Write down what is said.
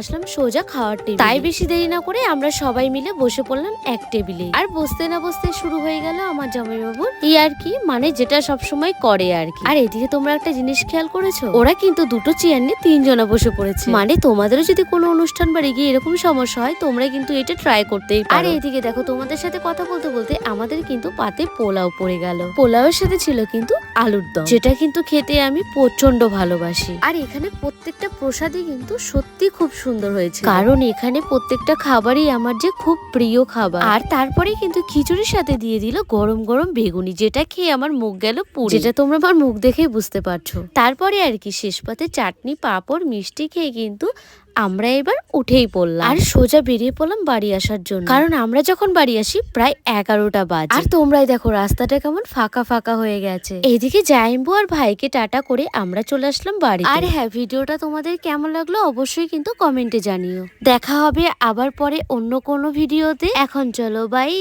আসলাম সোজা খাওয়ার টেবিলে। তাই বেশি দেরি না করে আমরা সবাই মিলে বসে পড়লাম এক টেবিলে। আর বসতে না বসতে শুরু হয়ে গেল আমার জামাইবাবুর আর কি, মানে যেটা সবসময় করে আর কি। আর এদিকে তোমরা একটা জিনিস খেয়াল করেছো, ওরা কিন্তু দুটো চেয়ার নিয়ে তিনজনা বসে পড়েছে। মানে তোমাদেরও যদি কোনো অনুষ্ঠান বাড়ি গিয়ে এরকম সমস্যা হয়, তোমরা কিন্তু এটা ট্রাই করতেই পারো। আর এইদিকে দেখো, তোমাদের সাথে কথা বলতে বলতে আমাদের কিন্তু পাতে পোলাও পড়ে গেল। পোলাওয়ের সাথে ছিল কিন্তু আলুর দম, যেটা কিন্তু খেতে আমি প্রচন্ড ভালোবাসি। আর এখানে প্রত্যেকটা প্রসাদই কিন্তু সত্যি খুব সুন্দর হয়েছে, কারণ এখানে প্রত্যেকটা খাবারই আমার যে খুব প্রিয় খাবার। আর তারপরে কিন্তু খিচুড়ির সাথে দিয়ে দিল গরম গরম বেগুনি, যেটা খেয়ে আমার মুখ গেল পুরো, যেটা তোমরা আমার মুখ দেখেই বুঝতে পারছো। তারপরে আর কি শেষ পাতে চাটনি পাঁপড় মিষ্টি খেয়ে কিন্তু আমরা এবার উঠেই পড়লাম আর সোজা বেরিয়ে পড়লাম বাড়ি আসার জন্য, কারণ আমরা যখন বাড়ি আসি প্রায় 11টা বাজে। আর তোমরাই দেখো রাস্তাটা কেমন ফাঁকা ফাঁকা হয়ে গেছে। এইদিকে জাইম্বু আর ভাইকে টাটা করে আমরা চলে আসলাম বাড়ি। আর হ্যাঁ, ভিডিওটা তোমাদের কেমন লাগলো অবশ্যই কিন্তু কমেন্টে জানিও। দেখা হবে আবার পরে অন্য কোনো ভিডিওতে। এখন চলো বাই।